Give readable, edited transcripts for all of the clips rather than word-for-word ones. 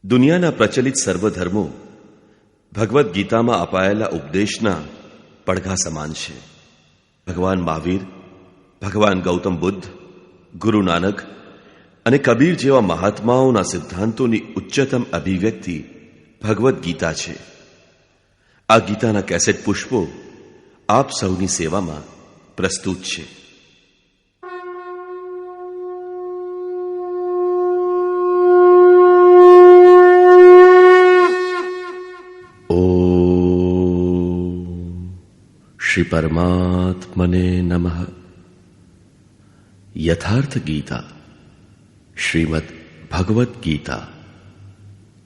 દુનિયાના પ્રચલિત સર્વધર્મો ભગવદ્ ગીતામાં અપાયેલા ઉપદેશના પડઘા સમાન છે. ભગવાન મહાવીર, ભગવાન ગૌતમ બુદ્ધ, ગુરુ નાનક અને કબીર જેવા મહાત્માઓના સિદ્ધાંતોની ઉચ્ચતમ અભિવ્યક્તિ ભગવદ્ ગીતા છે. આ ગીતાના કેસેટ પુષ્પો આપ સૌની સેવામાં પ્રસ્તુત છે. શ્રી પરમાત્મને નમઃ. યથાર્થ ગીતા શ્રીમદ ભગવદ્ ગીતા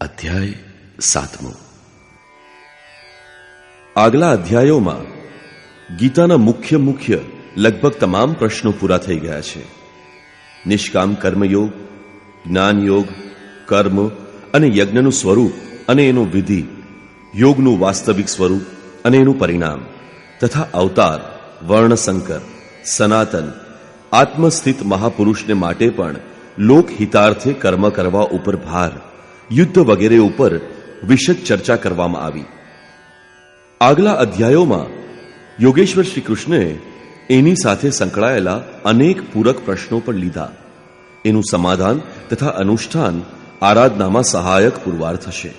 અધ્યાય 7. આગલા અધ્યાયોમાં ગીતાના મુખ્ય લગભગ તમામ પ્રશ્નો પૂરા થઈ ગયા છે. નિષ્કામ કર્મયોગ, જ્ઞાનયોગ, કર્મ અને યજ્ઞનું સ્વરૂપ અને એનું વિધિ, યોગનું વાસ્તવિક સ્વરૂપ અને એનું પરિણામ તથા અવતાર, વર્ણસંકર, સનાતન, આત્મસ્થિત મહાપુરુષને માટે પણ લોકહિતાર્થે કર્મ કરવા ઉપર ભાર, યુદ્ધ વગેરે ઉપર વિશદ ચર્ચા કરવામાં આવી. આગલા અધ્યાયોમાં યોગેશ્વર શ્રી કૃષ્ણએ એની સાથે સંકળાયેલા અનેક પૂરક પ્રશ્નો પણ લીધા. એનું સમાધાન તથા અનુષ્ઠાન આરાધનામાં સહાયક પુરવાર થશે.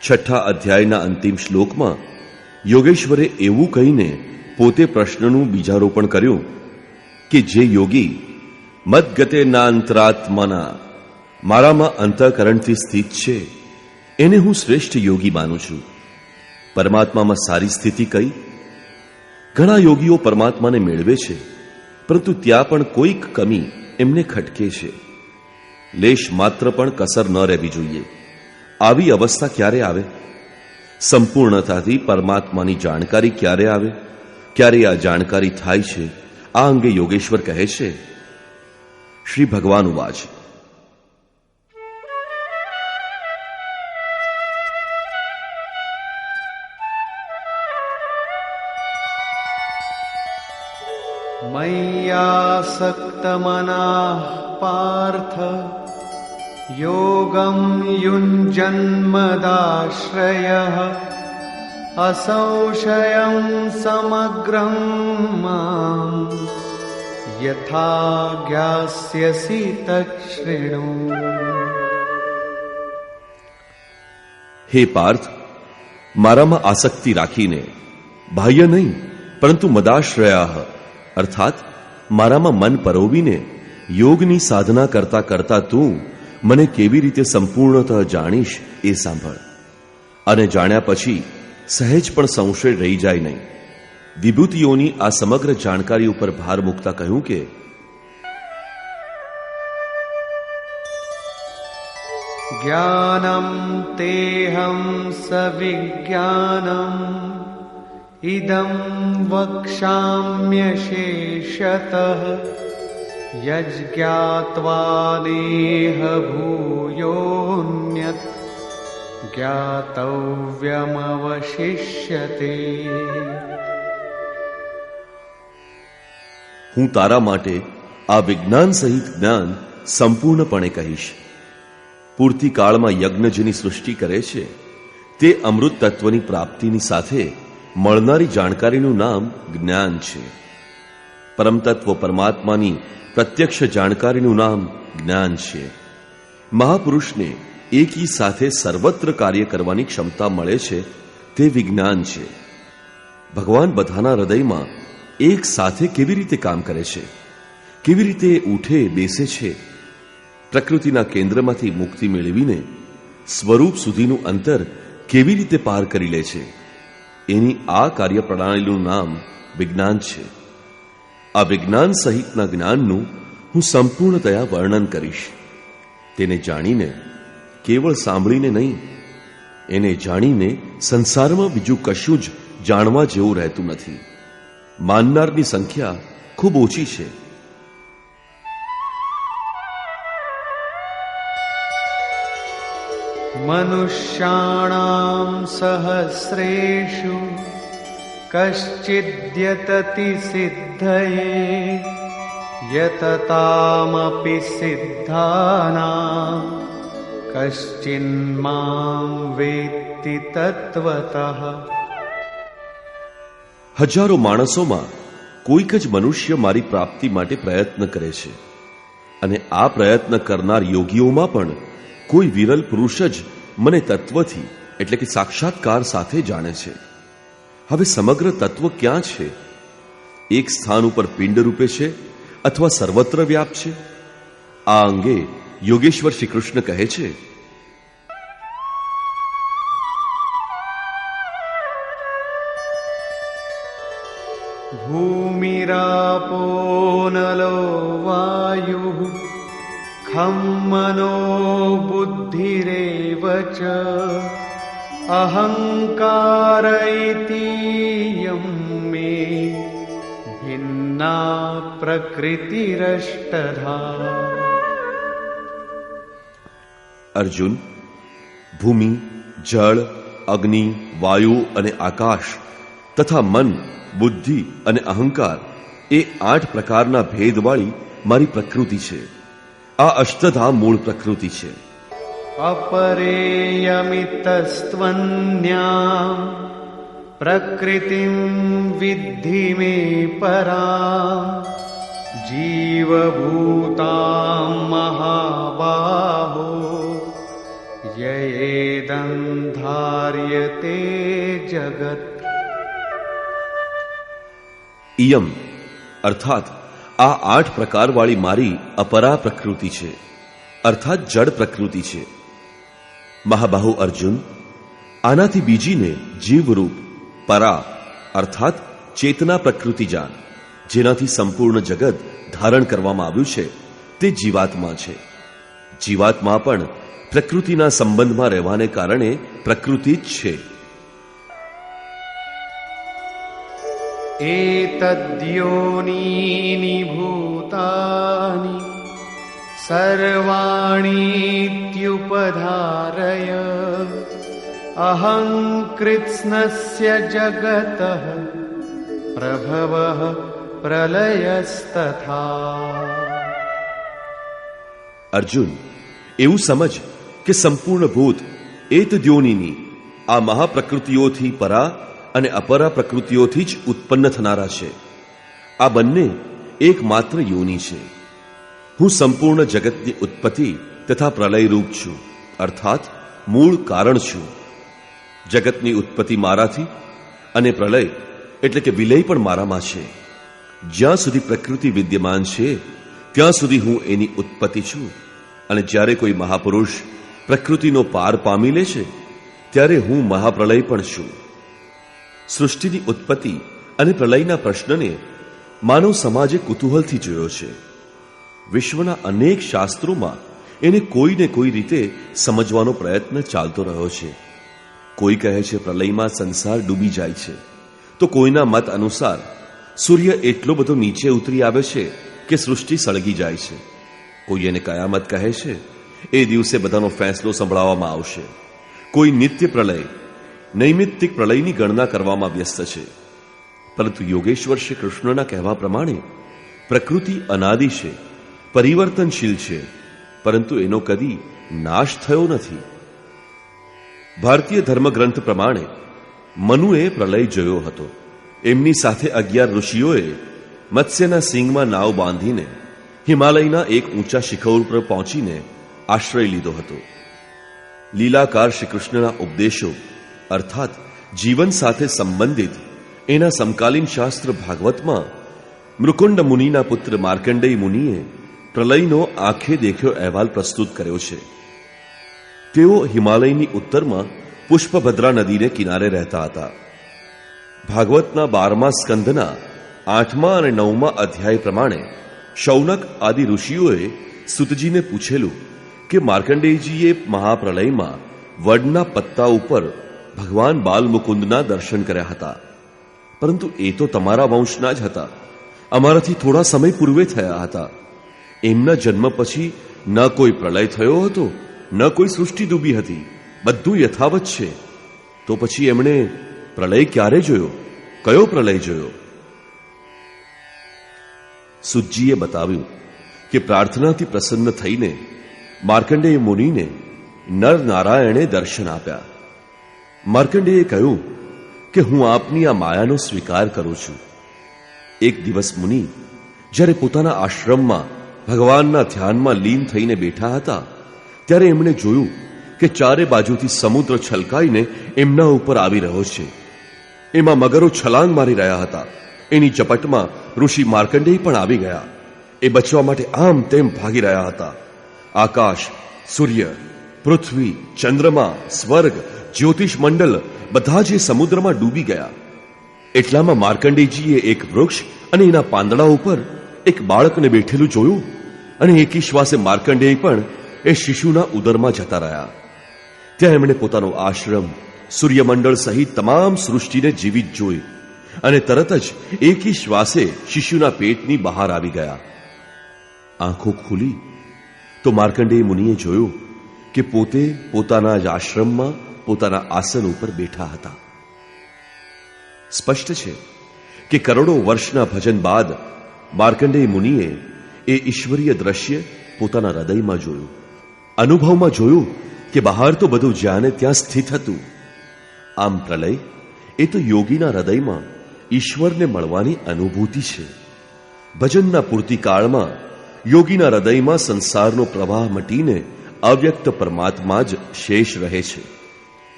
6ઠા અધ્યાયના અંતિમ શ્લોકમાં યોગેશ્વરે એવું કહીને પોતે પ્રશ્નનું બીજારોપણ કર્યું કે જે યોગી મદગતે નાંતરાત્મના, મારામાં અંતઃકરણથી સ્થિત છે, એને હું શ્રેષ્ઠ યોગી માનું છું. પરમાત્મામાં સારી સ્થિતિ કઈ? ઘણા યોગીઓ પરમાત્માને મેળવે છે, પરંતુ ત્યાં પણ કોઈક કમી એમને ખટકે છે. લેશ માત્ર પણ કસર ન રહેવી જોઈએ. આવી અવસ્થા ક્યારે આવે? સંપૂર્ણતાથી પરમાત્માની જાણકારી ક્યારે આવે? ક્યારે આ જાણકારી થાય છે? આ અંગે યોગેશ્વર કહે છે. શ્રી ભગવાન ઉવાચ. મય્યાસક્તમનાઃ પાર્થ યોગમ યુञ्जन्मदाश्रयः असंशयं समग्रं मां यथा ज्ञास्यसि तच्छृणु. હે પાર્થ, મારામાં આસક્તિ રાખીને, બાહ્ય નહીં પરંતુ મદાશ્રયાઃ અર્થાત મારામાં મન પરોવીને યોગની સાધના કરતા કરતા તું મને કેવી રીતે સંપૂર્ણતઃ જાણીશ એ સાંભળ. અને જાણ્યા પછી સહેજ પણ સંશય રહી જાય નહીં. વિભૂતિઓની આ સમગ્ર જાણકારી ઉપર ભાર મૂકતા કહ્યું કે જ્ઞાનમ તેહં સવિજ્ઞાનમ ઇદં વક્ષ્યામ્યશેષતઃ યજ્ઞાત્વા નેહ ભૂયોન્યત જ્ઞાતવ્યમવશિષ્યતે. હું તારા માટે આ વિજ્ઞાન સહિત જ્ઞાન સંપૂર્ણપણે કહીશ. પૂર્તિકાળમાં યજ્ઞ જેની સૃષ્ટિ કરે છે તે અમૃત તત્વની પ્રાપ્તિની સાથે મળનારી જાણકારીનું નામ જ્ઞાન છે. પરમતત્વ પરમાત્માની પ્રત્યક્ષ જાણકારીનું નામ જ્ઞાન છે. મહાપુરુષને એકી સાથે સર્વત્ર કાર્ય કરવાની ક્ષમતા મળે છે તે વિજ્ઞાન છે. ભગવાન બધાના હૃદયમાં એક સાથે કેવી રીતે કામ કરે છે, કેવી રીતે ઉઠે બેસે છે, પ્રકૃતિના કેન્દ્રમાંથી મુક્તિ મેળવીને સ્વરૂપ સુધીનું અંતર કેવી રીતે પાર કરી લે છે, એની આ કાર્યપ્રણાલીનું નામ વિજ્ઞાન છે. આ વિજ્ઞાન સહિતના જ્ઞાનનું હું સંપૂર્ણતયા વર્ણન કરીશ. તેને જાણીને, કેવળ સાંભળીને નહીં, એને જાણીને સંસારમાં બીજું કશું જ જાણવા જેવું રહેતું નથી. માનનારની સંખ્યા ખૂબ ઓછી છે. મનુષ્યાણામ સહસ્રેષુ કશ્ચિદ્યતતિ સિદ્ધયે યતતામપિ સિદ્ધાનાં कश्चिन्मां वेत्ति तत्त्वतः। હજારો માણસોમાં કોઈક જ મનુષ્ય મારી પ્રાપ્તિ માટે પ્રયત્ન કરે છે, અને આ પ્રયત્ન કરનાર યોગીઓમાં પણ કોઈ વિરલ પુરુષ જ મને તત્વથી એટલે કે સાક્ષાત્કાર સાથે જાણે છે. હવે સમગ્ર તત્વ ક્યાં છે? એક સ્થાન ઉપર પિંડ રૂપે છે અથવા સર્વત્ર વ્યાપ છે? આ અંગે યોગેશ્વર શ્રી કૃષ્ણ કહે છે, भूमिरापो नलो वायुः खं मनो बुद्धिरेव च अहंकार इतीयं मे भिन्ना प्रकृतिरष्टधा. અર્જુન, ભૂમિ, જળ, અગ્નિ, વાયુ અને આકાશ તથા મન, બુદ્ધિ અને અહંકાર એ 8 પ્રકારના ભેદવાળી મારી પ્રકૃતિ છે. આ અષ્ટધા મૂળ પ્રકૃતિ છે. अपरेयमितस्त्वन्यां प्रकृतिं विद्धि मे परां जीवभूतां महाबाहो ययेदं धार्यते जगत्. ઇયમ અર્થાત આ 8 પ્રકારવાળી મારી અપરા પ્રકૃતિ છે, અર્થાત જડ પ્રકૃતિ છે. મહાબાહુ અર્જુન, આનાથી બીજીને જીવરૂપ પરા અર્થાત ચેતના પ્રકૃતિ જાણ, જેનાથી સંપૂર્ણ જગત ધારણ કરવામાં આવ્યું છે તે જીવાત્મા છે. જીવાત્મા પણ પ્રકૃતિના સંબંધમાં રહેવાને કારણે પ્રકૃતિ જ છે. एतद्योनीनि भूतानि सर्वाणीत्युपधारय अहं कृत्स्नस्य जगतः प्रभवः प्रलयस्तथा. અર્જુન, એવું સમજ કે સંપૂર્ણ ભૂત એતદ્યોનિની આ મહાપ્રકૃતિઓથી પરા અને અપરા પ્રકૃતિઓથી જ ઉત્પન્ન થનારા છે. આ બંને એકમાત્ર યોનિ છે. હું સંપૂર્ણ જગતની ઉત્પત્તિ તથા પ્રલયરૂપ છું, અર્થાત મૂળ કારણ છું. જગતની ઉત્પત્તિ મારાથી અને પ્રલય એટલે કે વિલય પણ મારામાં છે. જ્યાં સુધી પ્રકૃતિ વિદ્યમાન છે ત્યાં સુધી હું એની ઉત્પત્તિ છું, અને જ્યારે કોઈ મહાપુરુષ પ્રકૃતિનો પાર પામી લે છે ત્યારે હું મહાપ્રલય પણ છું. સૃષ્ટિની ઉત્પત્તિ અને પ્રલયના પ્રશ્નને માનવ સમાજે કુતૂહલથી જોયો છે. વિશ્વના અનેક શાસ્ત્રોમાં એને કોઈને કોઈ રીતે સમજવાનો પ્રયત્ન ચાલતો રહ્યો છે. કોઈ કહે છે પ્રલયમાં સંસાર ડૂબી જાય છે, તો કોઈના મત અનુસાર સૂર્ય એટલો બધો નીચે ઉતરી આવે છે કે સૃષ્ટિ સળગી જાય છે. કોઈ એને કયામત કહે છે, એ દિવસે બધાનો ફેંસલો સંભળાવવામાં આવશે. કોઈ નિત્ય પ્રલય, નૈમિત્તિક પ્રલયની ગણના કરવામાં વ્યસ્ત છે. પરંતુ યોગેશ્વર શ્રી કૃષ્ણના કહેવા પ્રમાણે પ્રકૃતિ અનાદિ છે, પરિવર્તનશીલ છે, પરંતુ એનો કદી નાશ થયો નથી. ભારતીય ધર્મગ્રંથ પ્રમાણે મનુએ પ્રલય જોયો હતો. એમની સાથે 11 ઋષિઓએ મત્સ્યના સિંગમાં નાવ બાંધીને હિમાલયના એક ઊંચા શિખર પર પહોંચીને આશ્રય લીધો હતો. લીલાકાર શ્રી કૃષ્ણના ઉપદેશો અર્થાત જીવન સાથે સંબંધિત એના સમકાલીન શાસ્ત્ર ભાગવતમાં મૃકુંડ મુનિના પુત્ર માર્કંડેય મુનિએ પ્રલયનો આંખે દેખ્યો અહેવાલ પ્રસ્તુત કર્યો છે. તેઓ હિમાલયની ઉત્તરમાં પુષ્પભદ્રા નદીને કિનારે રહેતા હતા. ભાગવતના 12મા સ્કંધના 8મા અને 9મા અધ્યાય પ્રમાણે શૌનક આદિ ઋષિઓએ સુતજીને પૂછેલું કે માર્કંડેયજીએ મહાપ્રલયમાં વડના પત્તા ઉપર ભગવાન બાલમુકુંદના દર્શન કર્યા હતા, પરંતુ એ તો તમારા વંશના જ હતા, અમારાથી થોડા સમય પૂર્વે થયા હતા. એમના જન્મ પછી ન કોઈ પ્રલય થયો હતો, ન કોઈ સૃષ્ટિ ડૂબી હતી, બધું યથાવત છે. તો પછી એમણે પ્રલય ક્યારે જોયો? કયો પ્રલય જોયો? સુતજીએ બતાવ્યું કે પ્રાર્થનાથી પ્રસન્ન થઈને માર્કંડેય મુનિને નર નારાયણે દર્શન આપ્યા. માર્કંડેયે કહ્યું કે હું આપની આ માયાનો સ્વીકાર કરું છું. એક દિવસ મુનિ જ્યારે પોતાના આશ્રમમાં ભગવાનના ધ્યાનમાં લીન થઈને બેઠા હતા ત્યારે એમણે જોયું કે ચારે બાજુથી સમુદ્ર છલકાઈને એમના ઉપર આવી રહ્યો છે. એમાં મગરો છલાંગ મારી રહ્યા હતા. એની ઝપટમાં ઋષિ માર્કંડેય પણ આવી ગયા. એ બચવા માટે આમ તેમ ભાગી રહ્યા હતા. આકાશ, સૂર્ય, પૃથ્વી, ચંદ્રમા, સ્વર્ગ, જ્યોતિષ મંડળ બધા જ એ સમુદ્રમાં ડૂબી ગયા. એટલામાં માર્કંડેયજીએ એક વૃક્ષ અને એના પાંદડા ઉપર એક બાળકને બેઠેલું જોયું અને એકી શ્વાસે માર્કંડેય પણ એ શિશુના ઉદરમાં જતા રહ્યા. ત્યાં એમણે પોતાનો આશ્રમ, સૂર્યમંડળ સહિત તમામ સૃષ્ટિને જીવિત જોઈ અને તરત જ એકી શ્વાસે શિશુના પેટની બહાર આવી ગયા. આંખો ખુલી તો માર્કંડેય મુનિએ જોયું કે પોતે પોતાના જ આશ્રમમાં પોતાના આસન ઉપર બેઠા હતા. સ્પષ્ટ છે કે કરોડો વર્ષના ભજન બાદ માર્કંડેય મુનિએ એ ઈશ્વરીય દ્રશ્ય પોતાના હૃદયમાં જોયું. અનુભવમાં જોયું કે બહાર તો બધું જ્યાં ને ત્યાં સ્થિત હતું. આમ પ્રલય એ તો યોગીના હૃદયમાં ઈશ્વરને મળવાની અનુભૂતિ છે. ભજનના પૂર્તિકાળમાં યોગીના હૃદયમાં સંસારનો પ્રવાહ મટીને અવ્યક્ત પરમાત્મા જ શેષ રહે છે.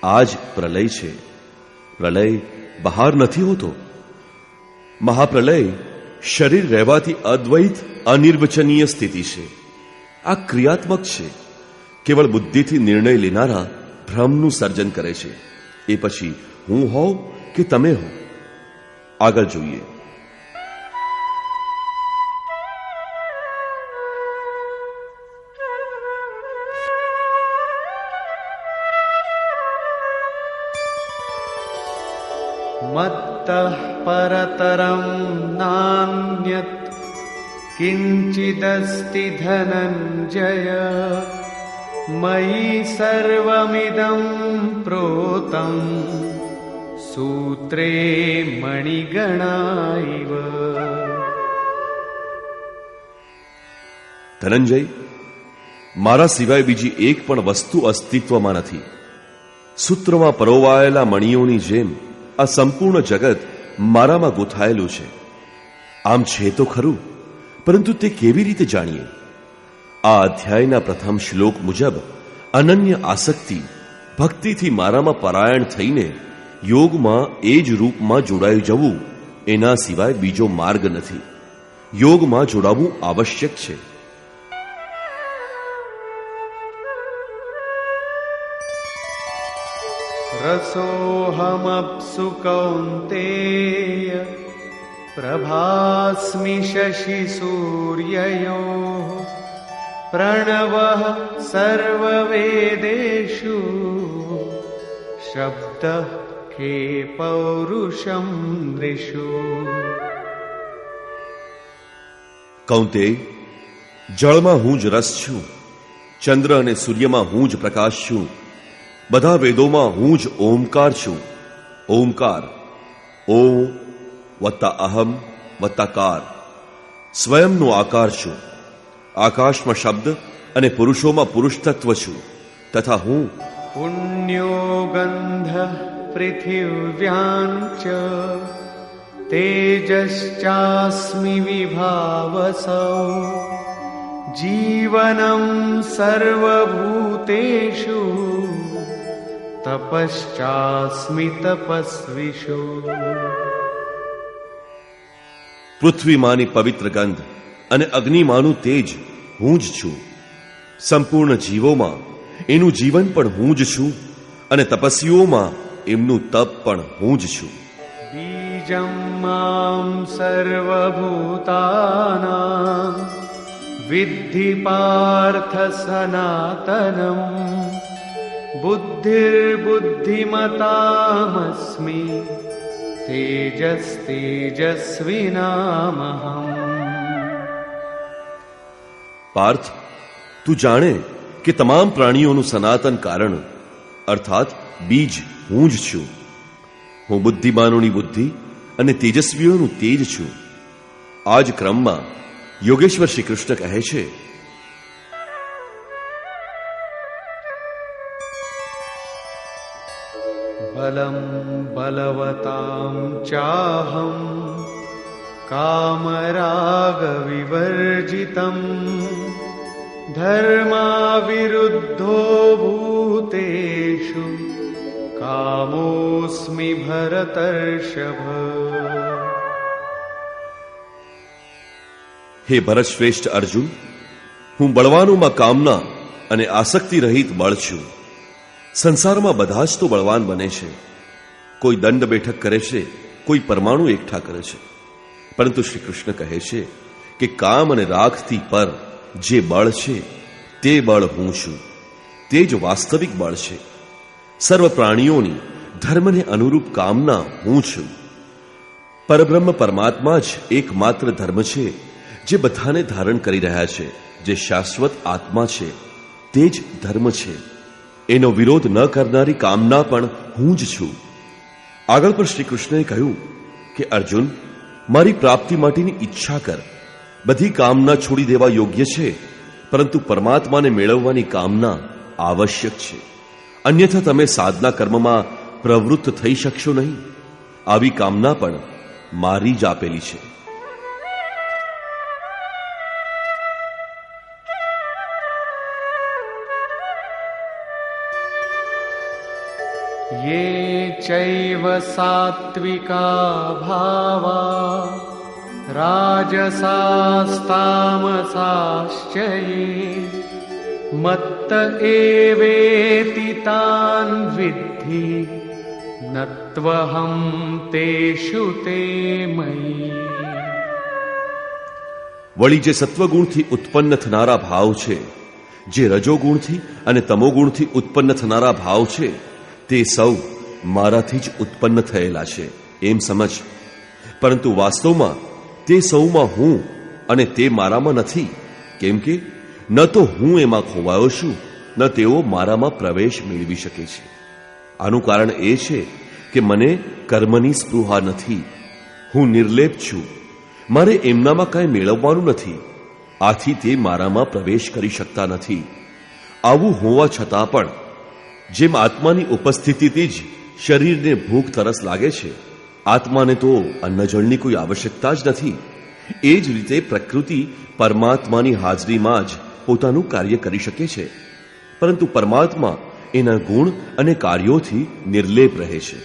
આ જ પ્રલય છે. પ્રલય બહાર નથી હોતો. મહાપ્રલય શરીર રહેવાથી અદ્વૈત અનિર્વચનીય સ્થિતિ છે. આ ક્રિયાત્મક છે. કેવળ બુદ્ધિથી નિર્ણય લેનારા ભ્રમનું સર્જન કરે છે. એ પછી હું હોઉં કે તમે હો. આગળ જોઈએ. મત્તઃ પરતરં નાન્યત કિંચિદસ્તિ ધનંજય મયિ સર્વમિદં પ્રોતં સૂત્રે મણિગણાઇવ. ધનંજય, મારા સિવાય બીજી એક પણ વસ્તુ અસ્તિત્વમાં નથી. સૂત્રમાં પરોવાયેલા મણિઓની જેમ આ સંપૂર્ણ જગત મારામાં ગૂંથાયેલું છે. આમ છે તો ખરું, પરંતુ તે કેવી રીતે જાણીએ? આ અધ્યાયના પ્રથમ શ્લોક મુજબ અનન્ય આસક્તિ, ભક્તિથી મારામાં પરાયણ થઈને યોગમાં એ જ રૂપમાં જોડાઈ જવું, એના સિવાય બીજો માર્ગ નથી. યોગમાં જોડાવું આવશ્યક છે. રસોહમપ્સુ કૌન્તેય પ્રભાસ્મિ શશિ સૂર્યયોઃ પ્રણવઃ સર્વવેદેષુ શબ્દઃ કે પૌરુષમ નૃષુ. કૌંતેય, જળમાં હું જ રસ છું, ચંદ્ર અને સૂર્યમાં હું જ પ્રકાશ છું, બધા વેદોમાં હું જ ઓમકાર છું. ઓમકાર, ઓમ વત્તા અહમ વત્તા કાર, સ્વયંનો આકાર છું. આકાશમાં શબ્દ અને પુરુષોમાં પુરુષ તત્વ છું. તથા હું પુણ્યો ગંધ પૃથિવ્યાં ચ તેજશ્ચાસ્મિ વિભાવસૌ જીવનમ સર્વભૂતેષુ તપશ્ચાસ્મિ તપસ્વિષુ. પૃથ્વીમાંની પવિત્ર ગંધ અને અગ્નિમાંનું તેજ હું જ છું. સંપૂર્ણ જીવોમાં એનું જીવન પણ હું જ છું અને તપસ્વીઓમાં એમનું તપ પણ હું જ છું. બીજં માં સર્વભૂતાનાં વિદ્ધિ પાર્થ સનાતનમ બુદ્ધિર્બુદ્ધિમતામસ્મિ તેજસ્તેજસ્વિનામહં. પાર્થ, તું જાણે કે તમામ પ્રાણીઓનું સનાતન કારણ અર્થાત બીજ હું જ છું. હું બુદ્ધિમાનોની બુદ્ધિ અને તેજસ્વીઓનું તેજ છું. આ જ ક્રમમાં યોગેશ્વર શ્રી કૃષ્ણ કહે છે, बलं बलवतां चाहं कामरागविवर्जितं धर्माविरुद्धो भूतेषु कामोऽस्मि भरतर्षभ। હે ભરત શ્રેષ્ઠ અર્જુન, હું બળવાનોમાં કામના અને આસક્તિ રહિત બળ છું. સંસારમાં બધા જ તો બળવાન બને છે. કોઈ દંડ બેઠક કરે છે, કોઈ પરમાણુ એકઠા કરે છે, પરંતુ શ્રી કૃષ્ણ કહે છે કે કામ અને રાગથી પર જે બળ છે તે બળ હું છું. તે જ વાસ્તવિક બળ છે. સર્વ પ્રાણીઓની ધર્મને અનુરૂપ કામના હું છું. પરબ્રહ્મ પરમાત્મા જ એકમાત્ર ધર્મ છે જે બધાને ધારણ કરી રહ્યા છે. જે શાશ્વત આત્મા છે તે જ ધર્મ છે. એનો વિરોધ ન કરનારી કામના પણ હું જ છું. આગળ પર શ્રી કૃષ્ણએ કહ્યું કે અર્જુન, મારી પ્રાપ્તિ માટેની ઈચ્છા કર. બધી કામના છોડી દેવા યોગ્ય છે, પરંતુ પરમાત્માને મેળવવાની કામના આવશ્યક છે. અન્યથા તમે સાધના કર્મમાં પ્રવૃત્ત થઈ શકશો નહીં. આવી કામના પણ મારી જ આપેલી છે. ये चैव सात्विका भावा राजसास्तामसाश्च ये मत्त एवेति तान् विद्धि नत्वहं तेषु ते मयि। વળી જે સત્વગુણથી ઉત્પન્ન થનારા ભાવ છે, જે રજોગુણથી અને તમોગુણથી ઉત્પન્ન થનારા ભાવ છે, તે સૌ મારાથી જ ઉત્પન્ન થયેલા છે એમ સમજ. પરંતુ વાસ્તવમાં તે સૌમાં હું અને તે મારામાં નથી. કેમ કે ન તો હું એમાં ખોવાયો છું, ન તેઓ મારામાં પ્રવેશ મેળવી શકે છે. આનું કારણ એ છે કે મને કર્મની સ્પૃહા નથી. હું નિર્લેપ છું. મારે એમનામાં કાંઈ મેળવવાનું નથી. આથી તે મારામાં પ્રવેશ કરી શકતા નથી. આવું હોવા છતાં પણ જેમ આત્માની ઉપસ્થિતિથી જ શરીરને ભૂખ તરસ લાગે છે, આત્માને તો અન્નજળની કોઈ આવશ્યકતા જ નથી. એ જ રીતે પ્રકૃતિ પરમાત્માની હાજરીમાં જ પોતાનું કાર્ય કરી શકે છે, પરંતુ પરમાત્મા એના ગુણ અને કાર્યોથી નિર્લેપ રહે છે.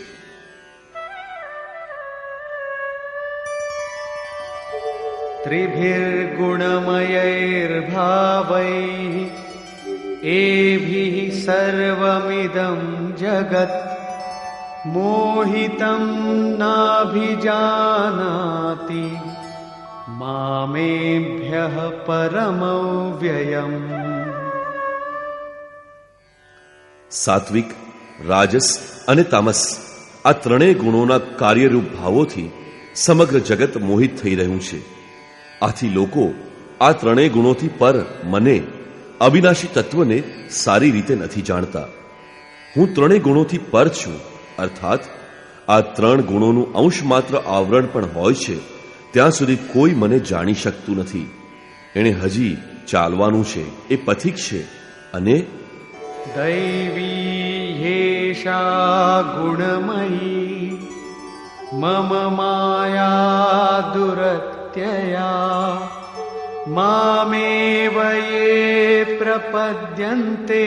त्रिभिर्गुणमयैर्भावैः एभिः सर्वमिदं जगत् मोहितं नाभिजानाति मामेभ्यः परमव्ययम्। સાત્વિક, રાજસ અને તામસ આ ત્રણેય ગુણોના કાર્યરૂપ ભાવોથી સમગ્ર જગત મોહિત થઈ રહ્યું છે. આથી લોકો આ ત્રણેય ગુણોથી પર મને, અવિનાશી તત્વને સારી રીતે નથી જાણતા. હું ત્રણેય ગુણોથી પર છું, અર્થાત આ ત્રણ ગુણોનું અંશ માત્ર આવરણ પણ હોય છે ત્યાં સુધી કોઈ મને જાણી શકતું નથી. એણે હજી ચાલવાનું છે, એ પથિક છે. અને दैवी ह्येषा गुणमयी मम माया दुरत्यया मामेव ये प्रपद्यन्ते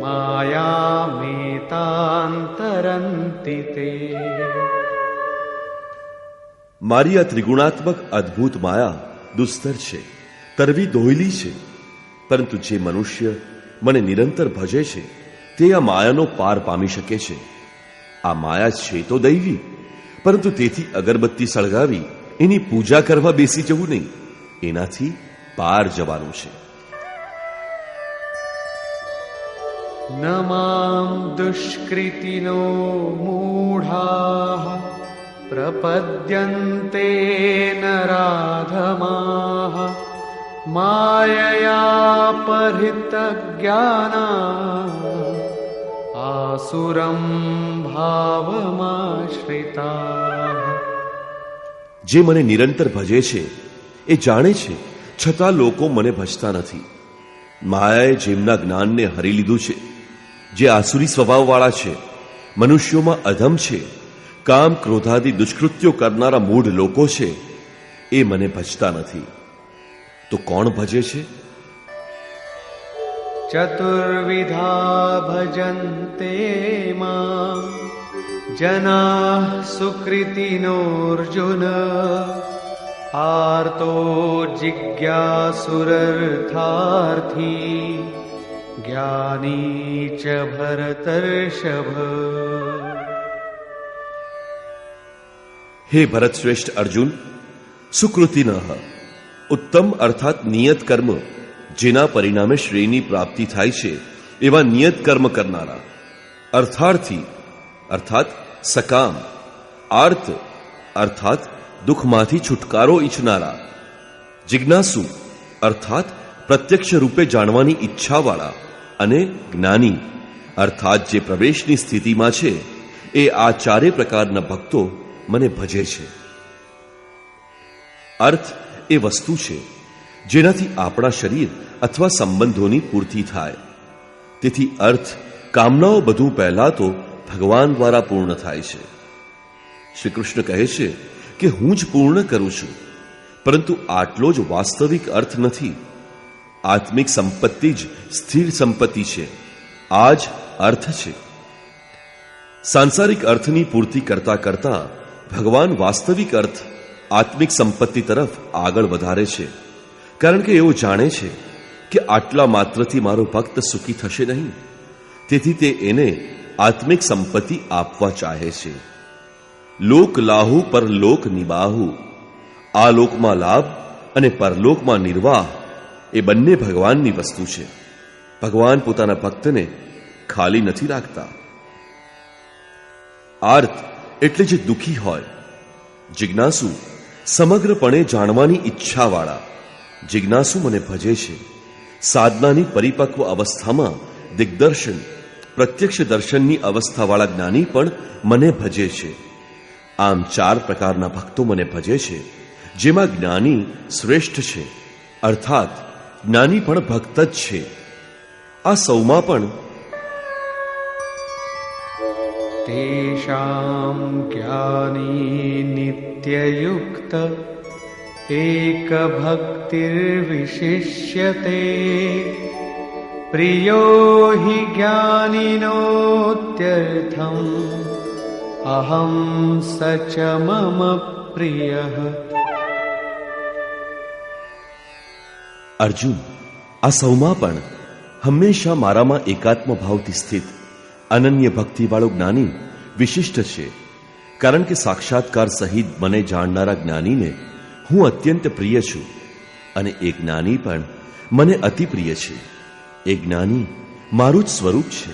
मायामेतान्तरन्ति ते। મારી આ ત્રિગુણાત્મક અદ્ભુત માયા દુસ્તર છે, તરવી દોહલી છે. પરંતુ જે મનુષ્ય મને નિરંતર ભજે છે તે આ માયાનો પાર પામી શકે છે. આ માયા છે તો દૈવી, પરંતુ તેથી અગરબત્તી સળગાવી એની પૂજા કરવા બેસી જવું નહીં. એનાથી પાર જવાનું છે. ન મામ દુષ્કૃતિનો મૂઢાઃ પ્રપદ્યન્તે નરાધમાઃ માયયા પરિતજ્ઞાના આસુરં ભાવમાશ્રિતાઃ। જે મને નિરંતર ભજે છે એ જાણે છે, છતાં લોકો મને ભજતા નથી. માયાએ જેમના જ્ઞાનને હરી લીધું છે જે આસુરી સ્વભાવવાળા છે, મનુષ્યોમાં અધમ છે, કામ ક્રોધાદિ દુષ્કૃત્યો કરનારા મૂઢ લોકો છે, એ મને ભજતા નથી. તો કોણ ભજે છે? ચતુર્વિધા ભજન્તે માં જનાઃ સુકૃતિનોર્જુન આર્તો જિજ્ઞાસુરર્થાર્થી જ્ઞાની ચ ભરતર્ષભ. હે ભરત શ્રેષ્ઠ અર્જુન, સુકૃતિનઃ ઉત્તમ અર્થાત નિયત કર્મ, જેના પરિણામે શ્રેયની પ્રાપ્તિ થાય છે એવા નિયત કર્મ કરનારા, અર્થાર્થી અર્થાત સકામ, આર્ત અર્થાત દુઃખમાંથી છુટકારો ઈચ્છનારા, જિજ્ઞાસુ અર્થાત પ્રત્યક્ષ રૂપે જાણવાની ઈચ્છાવાળા, અને જ્ઞાની અર્થાત જે પ્રવેશની સ્થિતિમાં છે, એ આ ચારે પ્રકારના ભક્તો મને ભજે છે. અર્થ એ વસ્તુ છે જેનાથી આપણા શરીર અથવા સંબંધોની પૂર્તિ થાય. તેથી અર્થ, કામનાઓ બધું પહેલા તો ભગવાન દ્વારા પૂર્ણ થાય છે. શ્રી કૃષ્ણ કહે છે કે હું જ પૂર્ણ કરું છું, પરંતુ આટલો જ વાસ્તવિક અર્થ નથી. આત્મિક સંપત્તિ જ સ્થિર સંપત્તિ છે. આ જ અર્થ છે. સાંસારિક અર્થની પૂર્તિ કરતા કરતા ભગવાન વાસ્તવિક અર્થ, આત્મિક સંપત્તિ તરફ આગળ વધારે છે. કારણ કે એવો જાણે છે કે આટલા માત્રથી મારો ભક્ત સુખી થશે નહીં. તેથી તે એને આત્મિક સંપત્તિ આપવા ચાહે છે. લોક લાહુ પરલોક નિબાહુ. આ લોકમાં લાભ અને પરલોકમાં નિર્વાહ એ બંને ભગવાનની વસ્તુ છે. ભગવાન પોતાના ભક્તને ખાલી નથી રાખતા. આર્ત એટલે જે દુઃખી હોય, જિજ્ઞાસુ સમગ્રપણે જાણવાની ઈચ્છાવાળા. જિજ્ઞાસુ મને ભજે છે. સાધનાની પરિપક્વ અવસ્થામાં દિગ્દર્શન, પ્રત્યક્ષ દર્શનની અવસ્થાવાળા જ્ઞાની પણ મને ભજે છે. આમ ચાર પ્રકારના ભક્તો મને ભજે છે, જેમાં જ્ઞાની શ્રેષ્ઠ છે, અર્થાત જ્ઞાની પણ ભક્ત જ છે. આ સૌમાં પણ તેષાં જ્ઞાની નિત્યયુક્ત એક ભક્તિર્વિશિષ્યતે પ્રિયો હિ જ્ઞાનિનોત્યર્થમ અહમ સચ મમ પ્રિયઃ. અર્જુન, આ સૌમાં પણ હંમેશા મારામાં એકાત્મ ભાવથી સ્થિત અનન્ય ભક્તિવાળો જ્ઞાની વિશિષ્ટ છે. કારણ કે સાક્ષાત્કાર સહિત મને જાણનારા જ્ઞાનીને હું અત્યંત પ્રિય છું, અને એ જ્ઞાની પણ મને અતિ પ્રિય છે. એ જ્ઞાની મારું જ સ્વરૂપ છે.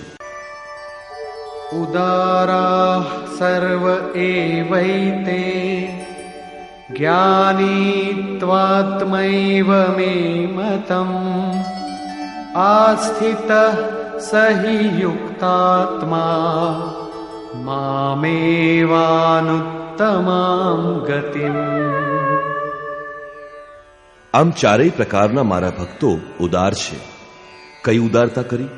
ઉદારાઃ સર્વ એવૈતે જ્ઞાનીત્વાત્મૈવ મે મતં આસ્થિતઃ સહિ યુક્તાત્મા મામેવાનુત્તમાં ગતિમ. આમ ચારેય પ્રકારના મારા ભક્તો ઉદાર છે. કઈ ઉદારતા કરી?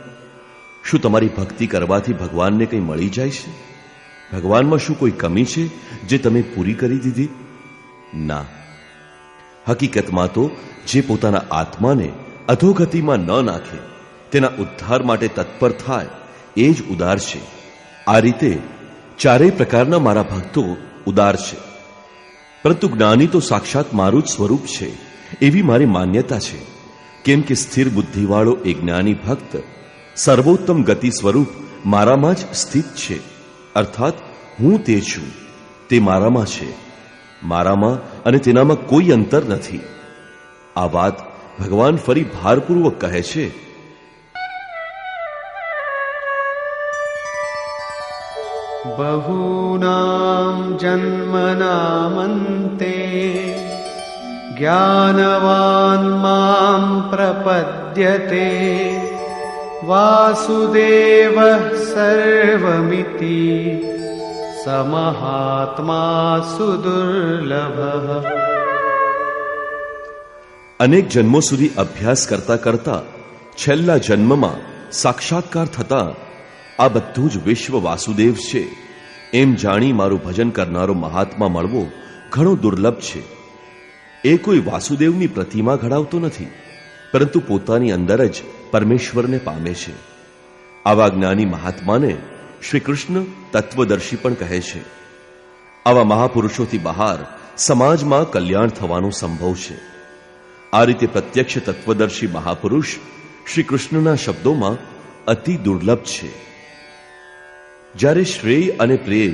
શું તમારી ભક્તિ કરવાથી ભગવાનને કંઈ મળી જાય છે? ભગવાનમાં શું કોઈ કમી છે જે તમે પૂરી કરી દીધી? ના. હકીકતમાં તો જે પોતાના આત્માને અધોગતિમાં ન નાખે, તેના ઉદ્ધાર માટે તત્પર થાય, એ જ ઉદાર છે. આ રીતે ચારેય પ્રકારના મારા ભક્તો ઉદાર છે. પરંતુ જ્ઞાની તો સાક્ષાત મારું જ સ્વરૂપ છે એવી મારી માન્યતા છે. કેમ કે સ્થિર બુદ્ધિવાળો એ જ્ઞાની ભક્ત સર્વોત્તમ ગતિ સ્વરૂપ મારામાં જ સ્થિત છે. અર્થાત હું તે છું, તે મારામાં છે. મારામાં અને તેનામાં કોઈ અંતર નથી. આ વાત ભગવાન ફરી ભારપૂર્વક કહે છે. બહૂનાં જન્મનામન્તે જ્ઞાનવાન માં પ્રપદ્યતે વાસુદેવઃ સર્વમિતિ સમહાત્મા સુદુર્લભઃ. અનેક જન્મો સુધી અભ્યાસ કરતા કરતા છેલ્લા જન્મમાં સાક્ષાત્કાર થતા આ બધું જ વિશ્વ વાસુદેવ છે એમ જાણી મારું ભજન કરનારો મહાત્મા મળવો ઘણો દુર્લભ છે. એ કોઈ વાસુદેવની પ્રતિમા ઘડાવતો નથી, પરંતુ પોતાની અંદર જ પરમેશ્વરને પામે છે. આવા જ્ઞાની મહાત્માને શ્રી કૃષ્ણ તત્વદર્શી પણ કહે છે. આવા મહાપુરુષોથી બહાર સમાજમાં કલ્યાણ થવાનો સંભવ છે. આ રીતે પ્રત્યક્ષ તત્વદર્શી મહાપુરુષ શ્રી કૃષ્ણના શબ્દોમાં અતિ દુર્લભ છે. જ્યારે શ્રેય અને પ્રેય,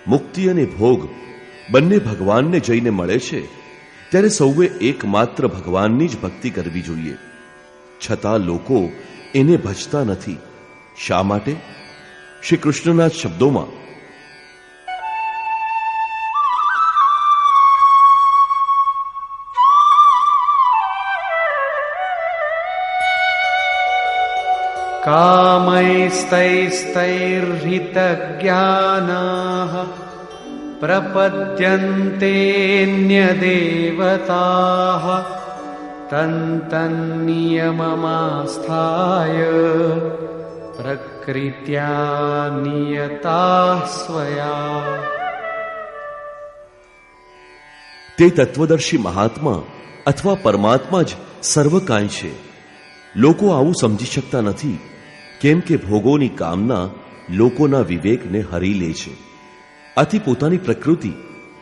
મુક્તિ અને ભોગ બંને ભગવાનને જઈને મળે છે, ત્યારે સૌએ એકમાત્ર ભગવાનની જ ભક્તિ કરવી જોઈએ. છતાં લોકો એને ભજતા નથી. શા માટે? શ્રી કૃષ્ણના શબ્દોમાં, कामैस्तैस्तैर्हितज्ञानाः प्रपद्यन्तेऽन्यदेवताः तन्तन्नियममास्थाय प्रकृत्या नियताः स्वया. તે તત્વદર્શી મહાત્મા અથવા પરમાત્મા જ સર્વકાંઈ છે. લોકો આવું સમજી શકતા નથી, કેમ કે ભોગોની કામના લોકોના વિવેકને હરી લે છે. આથી પોતાની પ્રકૃતિ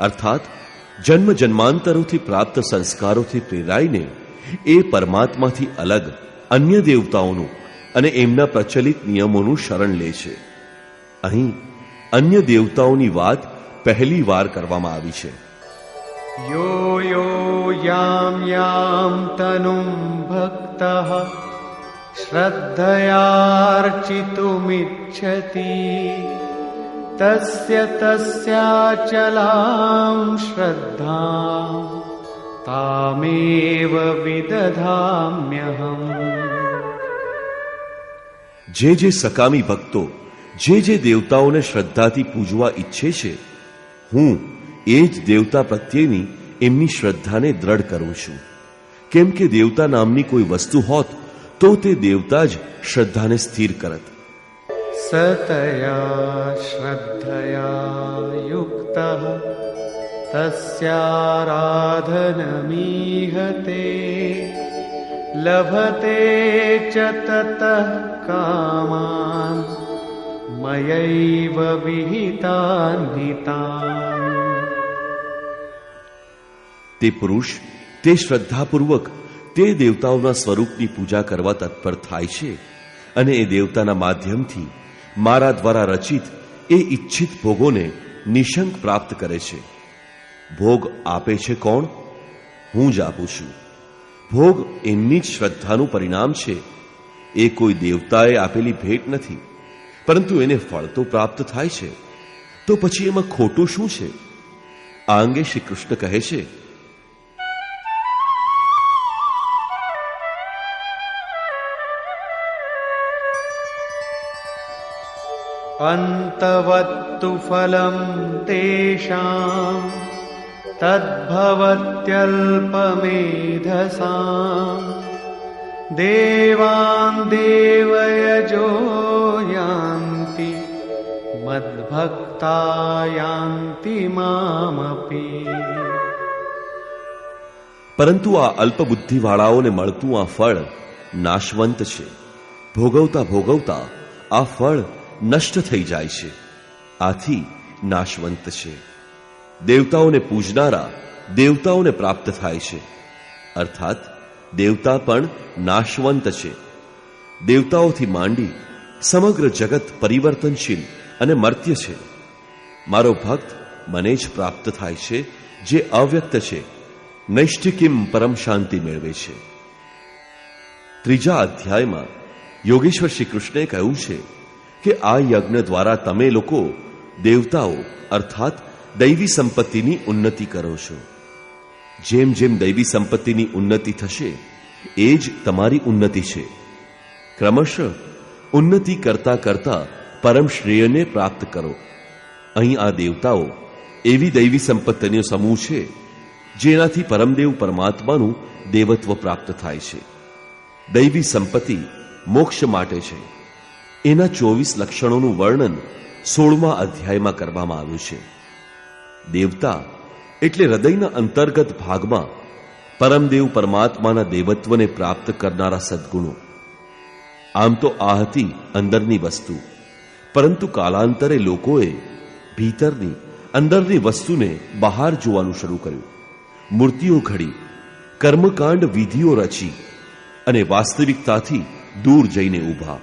અર્થાત જન્મ જન્માંતરોથી પ્રાપ્ત સંસ્કારોથી પ્રેરાઈને એ પરમાત્માથી અલગ અન્ય દેવતાઓનું અને એમના પ્રચલિત નિયમોનું શરણ લે છે. અહીં અન્ય દેવતાઓની વાત પહેલી વાર કરવામાં આવી છે. यो यो यां यां तनुं भक्तः श्रद्धयार्चितुमिच्छति तस्य तस्याचलां श्रद्धां तामेव विदधाम्यहम्. જે જે સકામી ભક્તો જે દેવતાઓને શ્રદ્ધાથી પૂજવા ઈચ્છે છે, હું એ જ દેવતા પ્રત્યેની એમની શ્રદ્ધાને દ્રઢ કરું છું. કેમ કે દેવતા નામની કોઈ વસ્તુ હોત તો તે દેવતા જ શ્રદ્ધાને સ્થિર કરત. સતયા શ્રદ્ધયા યુક્તઃ તસ્યારાધનમીહતે લભતે ચ તતઃ કામાન મયૈવ વિહિતાન હિતાન. તે પુરુષ તે શ્રદ્ધાપૂર્વક તે દેવતાઓના સ્વરૂપની પૂજા કરવા તત્પર થાય છે અને એ દેવતાના માધ્યમથી મારા દ્વારા રચિત એ ઈચ્છિત ભોગોને નિશંક પ્રાપ્ત કરે છે. ભોગ આપે છે કોણ? હું જ આપું છું. ભોગ એમની જ શ્રદ્ધાનું પરિણામ છે. એ કોઈ દેવતાએ આપેલી ભેટ નથી, પરંતુ એને ફળ તો પ્રાપ્ત થાય છે. તો પછી એમાં ખોટું શું છે? આ અંગે શ્રી કૃષ્ણ કહે છે, અંતવત્તુ ફલમ તેષાં તદ્ભવત્યલ્પમેધસાં દેવાન દેવયજો યાન્તિ મદ્ભક્તા યાન્તિ મામપી. પરંતુ આ અલ્પબુદ્ધિવાળાઓને મળતું આ ફળ નાશવંત છે. ભોગવતા ભોગવતા આ ફળ નષ્ટ થઈ જાય છે. આથી નાશવંત છે. દેવતાઓને પૂજનારા દેવતાઓને પ્રાપ્ત થાય છે. અર્થાત દેવતા પણ નાશવંત છે. દેવતાઓથી માંડી સમગ્ર જગત પરિવર્તનશીલ અને મર્ત્ય છે. મારો ભક્ત મને જ પ્રાપ્ત થાય છે, જે અવ્યક્ત છે, નૈષ્ઠિકીમ પરમ શાંતિ મેળવે છે. ત્રીજા અધ્યાયમાં યોગેશ્વર શ્રી કૃષ્ણે કહ્યું છે કે આ યજ્ઞ દ્વારા તમે લોકો દેવતાઓ અર્થાત દૈવી સંપત્તિની ઉન્નતિ કરો છો. જેમ જેમ દૈવી સંપત્તિની ઉન્નતિ થશે એ જ તમારી ઉન્નતિ છે. ક્રમશઃ ઉન્નતિ કરતા કરતા પરમ શ્રેયને પ્રાપ્ત કરો. અહીં આ દેવતાઓ એવી દૈવી સંપત્તિનો સમૂહ છે જેનાથી પરમદેવ પરમાત્માનું દેવત્વ પ્રાપ્ત થાય છે. દૈવી સંપત્તિ મોક્ષ માટે છે. એના 24 લક્ષણોનું વર્ણન 16મા અધ્યાયમાં કરવામાં આવ્યું છે. દેવતા એટલે હૃદયના અંતર્ગત ભાગમાં પરમદેવ પરમાત્માના દેવત્વને પ્રાપ્ત કરનારા સદ્ગુણો. આમ તો આ હતી અંદરની વસ્તુ, પરંતુ કાલાંતરે લોકોએ ભીતરની અંદરની વસ્તુને બહાર જોવાનું શરૂ કર્યું. મૂર્તિઓ ઘડી, કર્મકાંડ વિધિઓ રચી અને વાસ્તવિકતાથી દૂર જઈને ઊભા.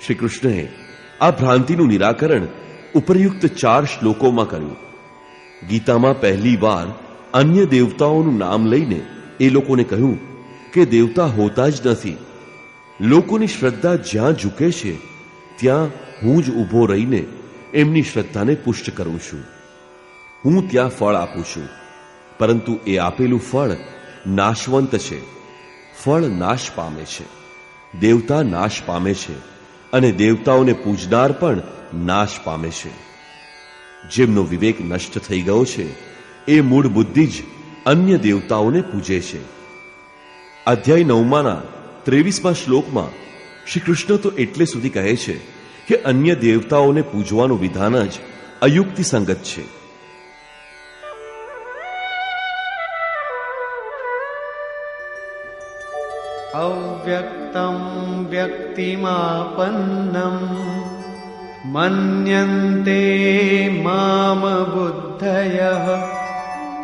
શ્રી કૃષ્ણએ આ ભ્રાંતિનું નિરાકરણ ઉપરયુક્ત 4 શ્લોકોમાં કર્યું. ગીતામાં પહેલી વાર અન્ય દેવતાઓનું નામ લઈને એ લોકોને કહ્યું કે દેવતા હોતા જ નથી. લોકોની શ્રદ્ધા જ્યાં ઝૂકે છે ત્યાં હું જ ઊભો રહીને એમની શ્રદ્ધાને પુષ્ટ કરું છું. હું ત્યાં ફળ આપું છું, પરંતુ એ આપેલું ફળ નાશવંત છે. ફળ નાશ પામે છે. દેવતા નાશ પામે છે અને દેવતાઓને પૂજનાર પણ નાશ પામે છે. જેમનો વિવેક નષ્ટ થઈ ગયો છે એ મૂળ બુદ્ધિ જ અન્ય દેવતાઓને પૂજે છે. અધ્યાય 9ના 23મા શ્લોકમાં શ્રી કૃષ્ણ તો એટલે સુધી કહે છે કે અન્ય દેવતાઓને પૂજવાનું વિધાન જ અયુક્તિસંગત છે. અવ્યક્તમ વ્યક્તિમાપન્નમ મન્યન્તે મામ બુદ્ધયઃ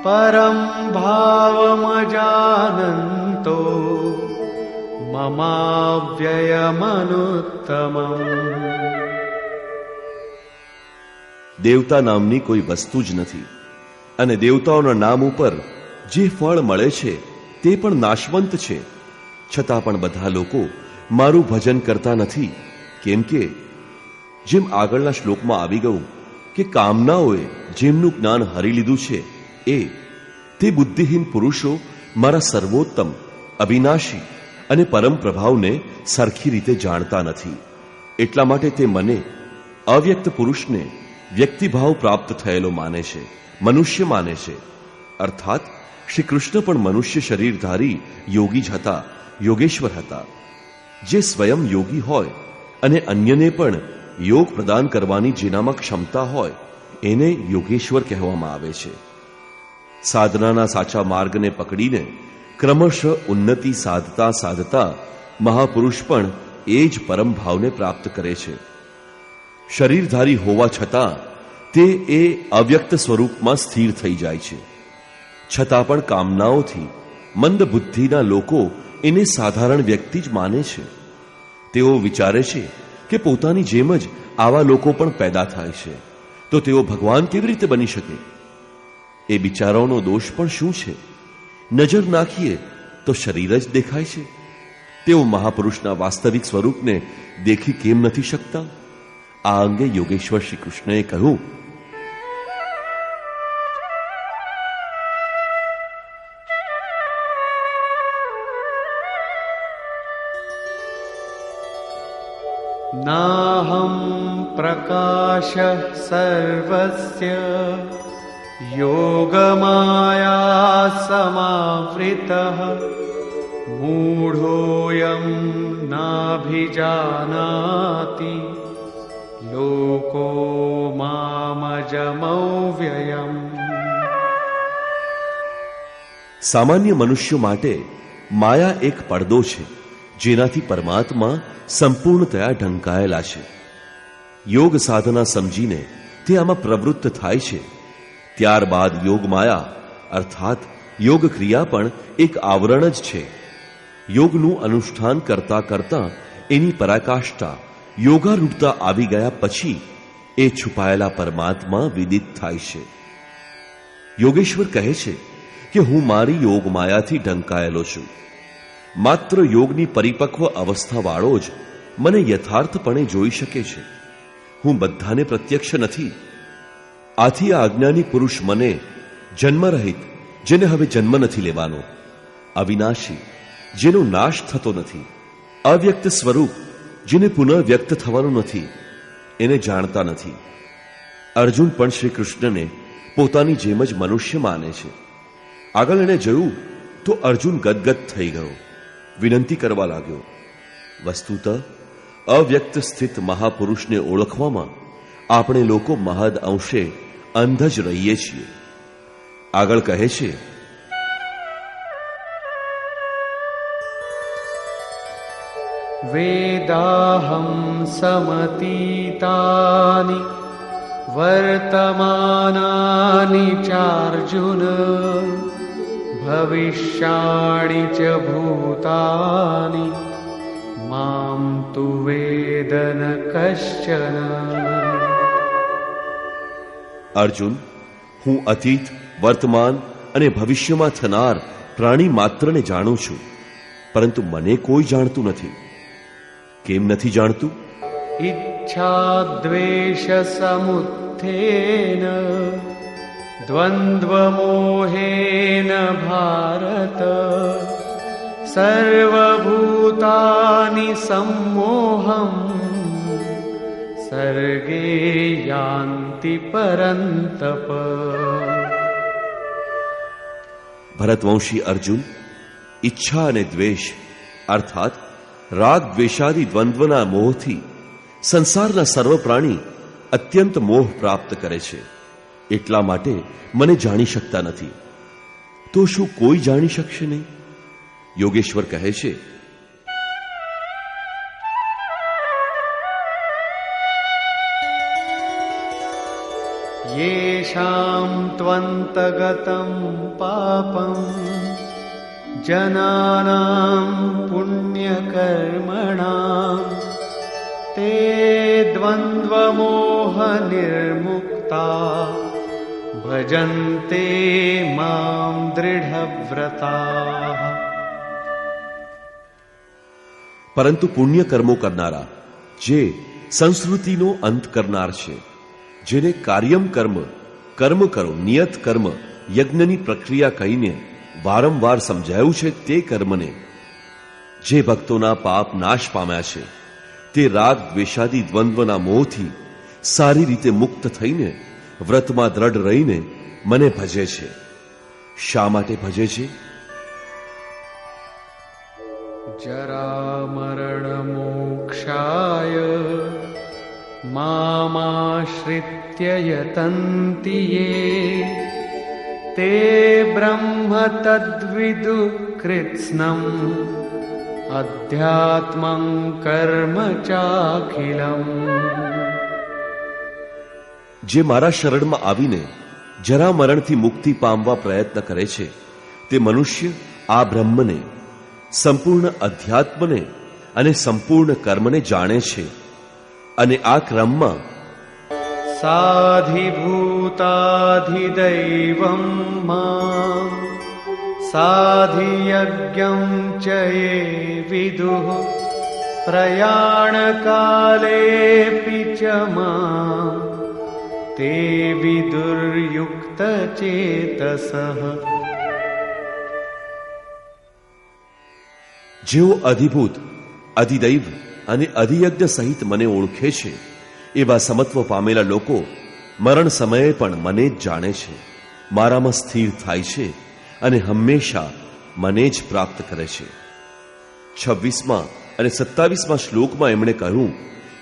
પરમ ભાવમજાનંતો મમાવ્યયમનુત્તમમ. દેવતા નામની કોઈ વસ્તુ જ નથી અને દેવતાઓના નામ ઉપર જે ફળ મળે છે તે પણ નાશવંત છે. છતાં પણ બધા લોકો મારું ભજન કરતા નથી. કેમ કે જેમ આગળના શ્લોકમાં આવી ગયું કે કામનાઓએ જેમનું જ્ઞાન હરી લીધું છે તે બુદ્ધિહીન પુરુષો મારા સર્વોત્તમ, અવિનાશી અને પરમ પ્રભાવને સરખી રીતે જાણતા નથી. એટલા માટે તે મને, અવ્યક્ત પુરુષને, વ્યક્તિભાવ પ્રાપ્ત થયેલો માને છે, મનુષ્ય માને છે. અર્થાત શ્રી કૃષ્ણ પણ મનુષ્ય શરીરધારી યોગી જ હતા, યોગેશ્વર હતા. જે સ્વયં યોગી હોય અને અન્યને પણ યોગ પ્રદાન કરવાની જેનામાં ક્ષમતા હોય એને યોગેશ્વર કહેવામાં આવે છે. સાધનાના સાચા માર્ગને પકડીને ક્રમશઃ ઉન્નતિ સાધતા સાધતા મહાપુરુષ પણ એ જ પરમ ભાવને પ્રાપ્ત કરે છે. શરીરધારી હોવા છતાં તે એ અવ્યક્ત સ્વરૂપમાં સ્થિર થઈ જાય છે. છતાં પણ કામનાઓથી મંદ બુદ્ધિના લોકો એને સાધારણ વ્યક્તિ જ માને છે. તેઓ વિચારે છે કે પોતાની જેમ જ આવા લોકો પણ પેદા થાય છે, તો તેઓ ભગવાન કેવી રીતે બની શકે? એ બિચારાઓનો દોષ પણ શું છે? નજર નાખીએ તો શરીર જ દેખાય છે. તેઓ મહાપુરુષના વાસ્તવિક સ્વરૂપને દેખી કેમ નથી શકતા? આ અંગે યોગેશ્વર શ્રી કૃષ્ણએ કહ્યું, નાહં પ્રકાશઃ સર્વસ્ય યોગમાયા સમાવૃતઃ મૂઢોયં નાભિજાનાતિ લોકો મામજમૌવ્યયમ. સામાન્ય મનુષ્યો માટે માયા એક પડદો છે જેનાથી પરમાત્મા સંપૂર્ણતયા ઢંકાયેલા છે. યોગ સાધના સમજીને તે આમાં પ્રવૃત્ત થાય છે. ત્યારબાદ યોગ માયા અર્થાત યોગ ક્રિયા પણ એક આવરણ જ છે. યોગનું અનુષ્ઠાન કરતા કરતા એની પરાકાષ્ઠા યોગારૂઢતા આવી ગયા પછી એ છુપાયેલા પરમાત્મા વિદિત થાય છે. યોગેશ્વર કહે છે કે હું મારી યોગ માયાથી ઢંકાયેલો છું. માત્ર યોગની પરિપક્વ અવસ્થાવાળો જ મને યથાર્થપણે જોઈ શકે છે. હું બધાને પ્રત્યક્ષ નથી. આથી આ અજ્ઞાની પુરુષ મને જન્મરહિત, જેને હવે જન્મ નથી લેવાનો, અવિનાશી, જેનો નાશ થતો નથી, અવ્યક્ત સ્વરૂપ, જેને પુનઃ વ્યક્ત થવાનું નથી, એને જાણતા નથી. અર્જુન પણ શ્રી કૃષ્ણને પોતાની જેમ જ મનુષ્ય માને છે. આગળ એણે જોયું તો અર્જુન ગદગદ થઈ ગયો, વિનંતી કરવા લાગ્યો, વસ્તુતઃ અવ્યક્ત સ્થિત મહાપુરુષને ઓળખવામાં આપણે લોકો મહદ અંશે અંધ જ રહીએ છીએ. આગળ કહે છે, વેદાહમ સમતીતાનિ વર્તમાનાનિ ચાર્જુન ભવિષ્યાણિ ચ ભૂતાનિ મામ તુ વેદ ન કશ્ચન. અર્જુન, હું અતીત, વર્તમાન અને ભવિષ્યમાં થનાર પ્રાણી માત્રને જાણું છું, પરંતુ મને કોઈ જાણતું નથી. કેમ નથી જાણતું? ઈચ્છા દ્વેષ સમુત્થેન દ્વંદ્વ મોહેન ભારત સર્વભૂતાનિ સમ્મોહં સર્ગે યાન્તિ પરંતપ. ભરતવંશી અર્જુન, ઈચ્છા અને દ્વેષ અર્થાત રાગ દ્વેષાદિ દ્વંદ્વના મોહથી સંસારના સર્વ પ્રાણી અત્યંત મોહ પ્રાપ્ત કરે છે. એટલા માટે મને જાણી શકતા નથી. તો શું કોઈ જાણી શકશે નહીં? યોગેશ્વર કહે છે, યેષાં ત્વંતગતં પાપં જનાનાં પુણ્યકર્મણાં તે દ્વંદ્વમોહ નિર્મુક્તા ભજન્તે માં દૃઢવ્રતા. પરંતુ પુણ્ય કર્મો કરનારા, જે સંસ્કૃતિનો અંત કરનાર છે, જેને કાર્યમ કર્મ, કર્મ કરો, નિયત કર્મ, યજ્ઞની પ્રક્રિયા કહીને વારંવાર સમજાયું છે, તે કર્મને જે ભક્તોના પાપ નાશ પામ્યા છે, તે રાગ દ્વેષાદિ દ્વંદ્વના મોહથી સારી રીતે મુક્ત થઈને વ્રતમાં દ્રઢ રહીને મને ભજે છે. શા માટે ભજે છે? જરા મરણ મોક્ષાય મામાશ્રિત્ય યતન્તિ યે તે બ્રહ્મ તદ્વિદુ કૃત્સ્નમ અધ્યાત્મં કર્મ ચાખિલમ. જે મારા શરણમાં આવીને જરા મરણથી મુક્તિ પામવા પ્રયત્ન કરે છે, તે મનુષ્ય આ બ્રહ્મને, સંપૂર્ણ અધ્યાત્મને અને સંપૂર્ણ કર્મને જાણે છે. અને આ ક્રમમાં સાધિભૂતાધિદૈવં માં સાધિયજ્ઞં ચ યે વિદુઃ પ્રયાણ કાલેપિ ચ માં તે વિદુર્યુક્ત ચેતસઃ. જેઓ અધિભૂત, અધિદૈવ અને અધિયજ્ઞ સહિત મને ઓળખે છે, એવા સમત્વ પામેલા લોકો મરણ સમયે પણ મને જ જાણે છે, મારામાં સ્થિર થાય છે અને હંમેશા મને જ પ્રાપ્ત કરે છે. 26મા અને 27મા શ્લોકમાં એમણે કહ્યું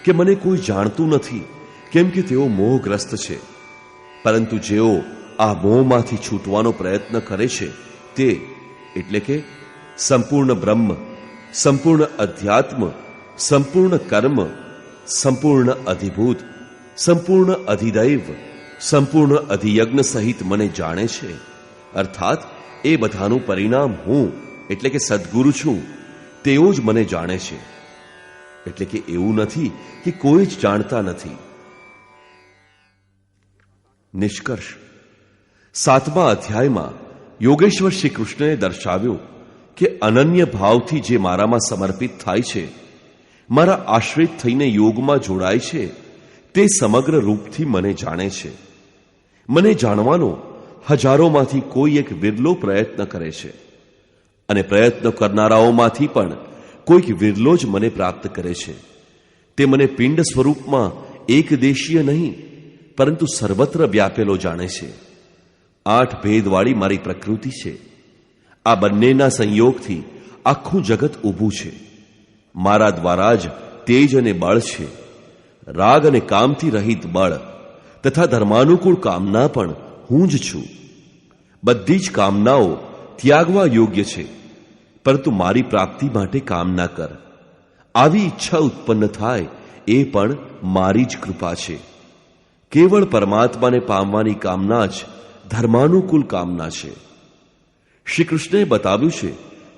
કે મને કોઈ જાણતું નથી, કેમ કે તેઓ મોહગ્રસ્ત છે. પરંતુ જેઓ આ મોહમાંથી છૂટવાનો પ્રયત્ન કરે છે, તે એટલે કે સંપૂર્ણ બ્રહ્મ, સંપૂર્ણ અધ્યાત્મ, સંપૂર્ણ કર્મ, સંપૂર્ણ અધિભૂત, સંપૂર્ણ અધિદૈવ, સંપૂર્ણ અધિયજ્ઞ સહિત મને જાણે છે, અર્થાત એ બધાનું પરિણામ હું એટલે કે સદ્ગુરુ છું, તેઓ જ મને જાણે છે. એટલે કે એવું નથી કે કોઈ જ જાણતા નથી. નિષ્કર્ષ: 7મા અધ્યાયમાં યોગેશ્વર શ્રી કૃષ્ણએ દર્શાવ્યું કે અનન્ય ભાવથી જે મારામાં સમર્પિત થાય છે, મારા આશ્રિત થઈને યોગમાં જોડાય છે, તે સમગ્ર રૂપથી મને જાણે છે. મને જાણવાનો હજારોમાંથી કોઈ એક વિરલો પ્રયત્ન કરે છે, અને પ્રયત્ન કરનારાઓમાંથી પણ કોઈક વિરલો જ મને પ્રાપ્ત કરે છે. તે મને પિંડ સ્વરૂપમાં એકદેશીય નહીં, પરંતુ સર્વત્ર વ્યાપેલો જાણે છે. 8 ભેદવાળી મારી પ્રકૃતિ છે. આ બંનેના સંયોગથી આખું જગત ઊભું છે. મારા દ્વારા જ તેજ અને બળ છે. રાગ અને કામથી રહિત બળ તથા ધર્માનુકૂળ કામના પણ હું જ છું. બધી જ કામનાઓ ત્યાગવા યોગ્ય છે, પરંતુ મારી પ્રાપ્તિ માટે કામ ના કર. આવી ઈચ્છા ઉત્પન્ન થાય એ પણ મારી જ કૃપા છે. કેવળ પરમાત્માને પામવાની કામના જ ધર્માનુકૂળ કામના છે. શ્રી કૃષ્ણએ બતાવ્યું છે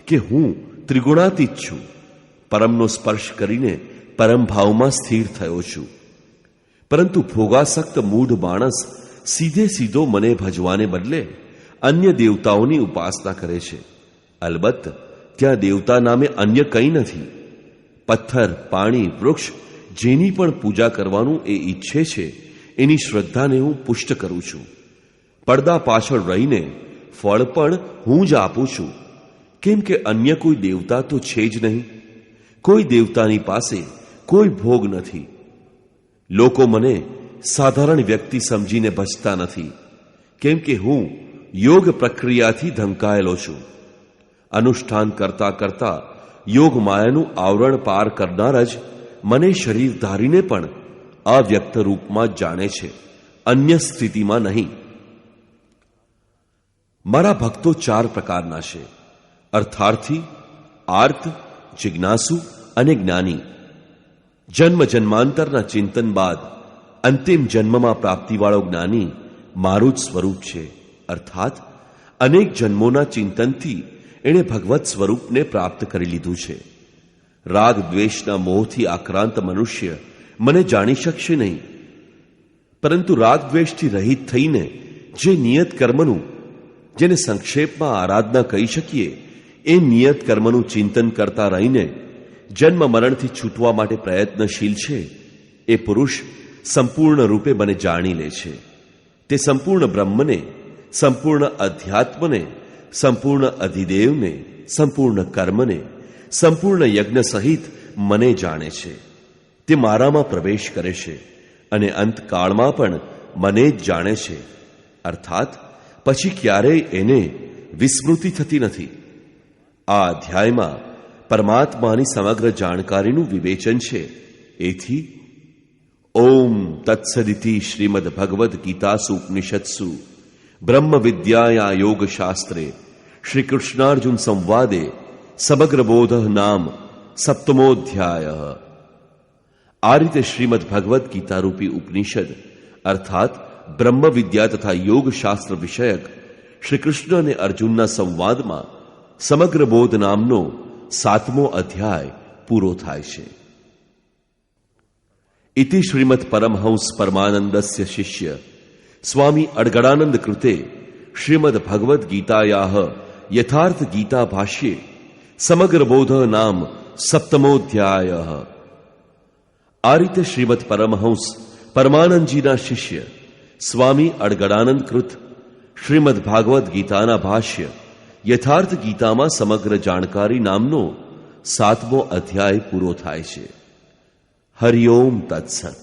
કે હું ત્રિગુણાતીત છું. પરમનો સ્પર્શ કરીને પરમ ભાવમાં સ્થિર થયો છું. પરંતુ ભોગાસક્ત મૂઢ માણસ સીધો મને ભજવાને બદલે અન્ય દેવતાઓની ઉપાસના કરે છે. અલબત્ત ત્યાં દેવતા નામે અન્ય કંઈ નથી. પથ્થર, પાણી, વૃક્ષ જેની પણ પૂજા કરવાનું એ ઈચ્છે છે એની શ્રદ્ધાને હું પુષ્ટ કરું છું. પડદા પાછળ રહીને ફળ પણ હું જ આપું છું, કેમ કે અન્ય કોઈ દેવતા તો છે જ નહીં. કોઈ દેવતાની પાસે કોઈ ભોગ નથી. લોકો મને સાધારણ વ્યક્તિ સમજીને ભજતા નથી, કેમ કે હું યોગ પ્રક્રિયાથી ઢંકાયેલો છું. અનુષ્ઠાન કરતા કરતા યોગ માયાનું આવરણ પાર કરનાર જ મને શરીર ધારીને પણ અવ્યક્ત રૂપમાં જાણે છે, અન્ય સ્થિતિમાં નહીં. મારા ભક્તો 4 પ્રકારના છે: અર્થાર્થી, આર્ત, જિજ્ઞાસુ અને જ્ઞાની. જન્મ જન્માંતરના ચિંતન બાદ અંતિમ જન્મમાં પ્રાપ્તિવાળો જ્ઞાની મારું જ સ્વરૂપ છે. અર્થાત અનેક જન્મોના ચિંતનથી એણે ભગવત સ્વરૂપને પ્રાપ્ત કરી લીધું છે. રાગ દ્વેષના મોહથી આક્રાંત મનુષ્ય મને જાણી શકશે નહીં, પરંતુ રાગ દ્વેષથી રહિત થઈને જે નિયત કર્મનું, જેને સંક્ષેપમાં આરાધના કહી શકીએ, એ નિયત કર્મનું ચિંતન કરતા રહીને જન્મ મરણથી છૂટવા માટે પ્રયત્નશીલ છે, એ પુરુષ સંપૂર્ણ રૂપે મને જાણી લે છે. તે સંપૂર્ણ બ્રહ્મને, સંપૂર્ણ અધ્યાત્મને, સંપૂર્ણ અધિદેવને, સંપૂર્ણ કર્મને, સંપૂર્ણ યજ્ઞ સહિત મને જાણે છે. તે મારામાં પ્રવેશ કરે છે અને અંતકાળમાં પણ મને જ જાણે છે. અર્થાત પછી ક્યારેય એને વિસ્મૃતિ થતી નથી. આ અધ્યાયમાં પરમાત્માની સમગ્ર જાણકારીનું વિવેચન છે. એથી ઓમ તત્સદિતિ શ્રીમદ ભગવદ્ ગીતાસુ ઉપનિષત્સુ બ્રહ્મ વિદ્યાયા યોગ શાસ્ત્રે શ્રી કૃષ્ણાર્જુન સંવાદે સમગ્ર બોધ નામ 7મોધ્યાય. આ રીતે શ્રીમદ ભગવદ્ ગીતા રૂપી ઉપનિષદ અર્થાત બ્રહ્મ વિદ્યા તથા યોગ શાસ્ત્ર વિષયક શ્રી કૃષ્ણ અને અર્જુનના સંવાદમાં સમગ્ર બોધ નામનો 7મો અધ્યાય પૂરો થાય છે. ઇતિ શ્રીમદ પરમહંસ પરમાનંદસ્ય શિષ્ય સ્વામી અડગડાનંદ કૃતે શ્રીમદ ભગવદ્ ગીતાયાઃ યથાર્થ ગીતા ભાષ્યે સમગ્ર બોધ નામ 7મોધ્યાયઃ. આ રીતે શ્રીમદ પરમહંસ પરમાનંદજીના શિષ્ય સ્વામી અડગડાનંદ કૃત શ્રીમદ ભાગવત ગીતાના ભાષ્ય યથાર્થ ગીતામાં સમગ્ર જાણકારી નામનો 7મો અધ્યાય પૂરો થાય છે. હરિ ઓમ તત્સત.